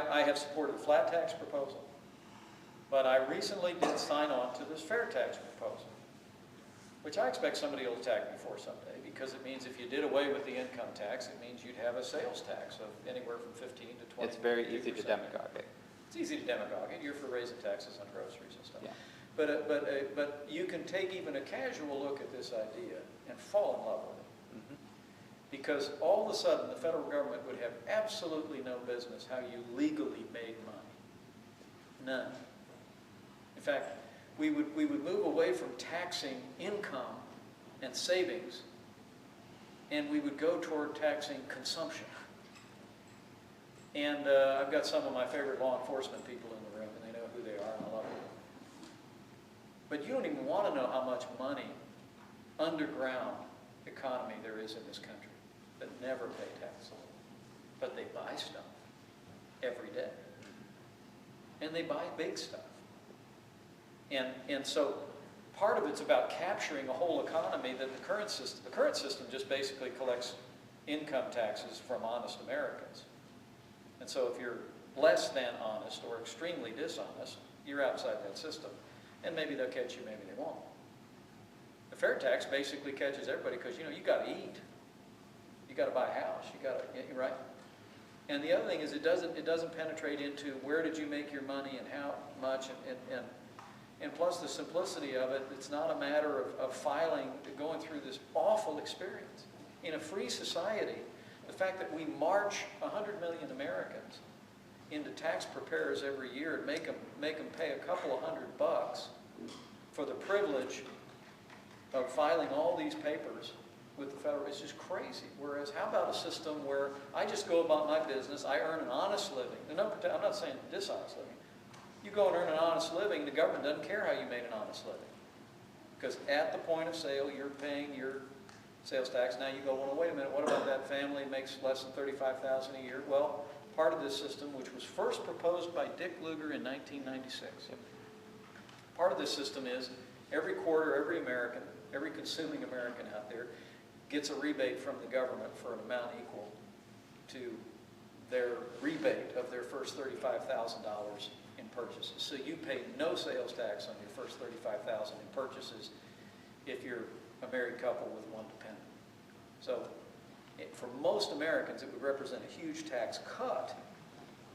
I have supported a flat tax proposal, but I recently did sign on to this fair tax proposal, which I expect somebody will attack me for someday, because it means if you did away with the income tax, it means you'd have a sales tax of anywhere from 15 to 20. It's very easy to demagogue it. It's easy to demagogue it. You're for raising taxes on groceries and stuff. Yeah. But you can take even a casual look at this idea and fall in love with it. Mm-hmm. Because all of a sudden the federal government would have absolutely no business how you legally made money. None. In fact, we would move away from taxing income and savings, and we would go toward taxing consumption. And I've got some of my favorite law enforcement people in the room, and they know who they are, and I love them. But you don't even want to know how much money, underground economy there is in this country that never pay taxes. But they buy stuff every day. And they buy big stuff. And so part of it's about capturing a whole economy that the current system just basically collects income taxes from honest Americans. And so if you're less than honest or extremely dishonest, you're outside that system. And maybe they'll catch you, maybe they won't. The fair tax basically catches everybody because, you know, you got to eat. You got to buy a house. You got to, right? And the other thing is it doesn't penetrate into where did you make your money and how much, and plus the simplicity of it, it's not a matter of filing, going through this awful experience. In a free society, the fact that we march 100 million Americans into tax preparers every year and make them pay a couple of $100 for the privilege of filing all these papers with the federal, it's just crazy. Whereas, how about a system where I just go about my business, I earn an honest living. I'm not saying dishonest living. You go and earn an honest living, the government doesn't care how you made an honest living. Because at the point of sale, you're paying your sales tax. Now you go, well, wait a minute, what about that family that makes less than $35,000 a year? Well, part of this system, which was first proposed by Dick Lugar in 1996, part of this system is every quarter, every American, every consuming American out there gets a rebate from the government for an amount equal to their rebate of their first $35,000 in purchases. So you pay no sales tax on your first $35,000 in purchases if you're a married couple with one dependent. So for most Americans, it would represent a huge tax cut,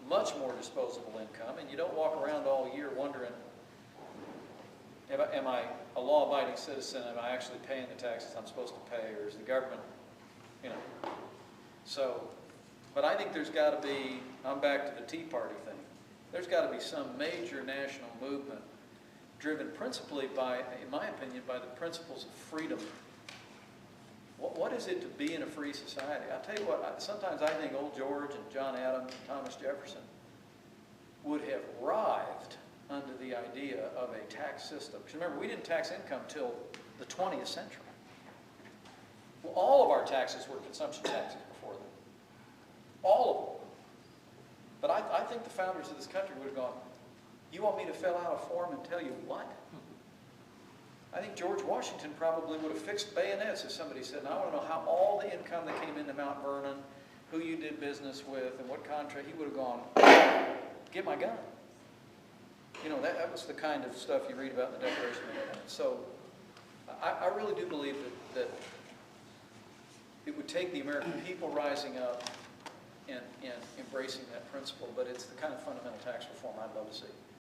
much more disposable income, and you don't walk around all year wondering, am I a law-abiding citizen? Am I actually paying the taxes I'm supposed to pay, or is the government, you know? So, but I think there's got to be, I'm back to the Tea Party thing, there's got to be some major national movement driven principally by, in my opinion, by the principles of freedom. What is it to be in a free society? I'll tell you what, sometimes I think old George and John Adams and Thomas Jefferson would have writhed under the idea of a tax system. Because remember, we didn't tax income till the 20th century. Well, all of our taxes were consumption taxes before then. All of them. But I think the founders of this country would have gone, you want me to fill out a form and tell you what? I think George Washington probably would have fixed bayonets if somebody said, I want to know how all the income that came into Mount Vernon, who you did business with, and what contract. He would have gone, get my gun. You know, that was the kind of stuff you read about in the Declaration of Independence. So I really do believe that it would take the American people rising up and embracing that principle, but it's the kind of fundamental tax reform I'd love to see.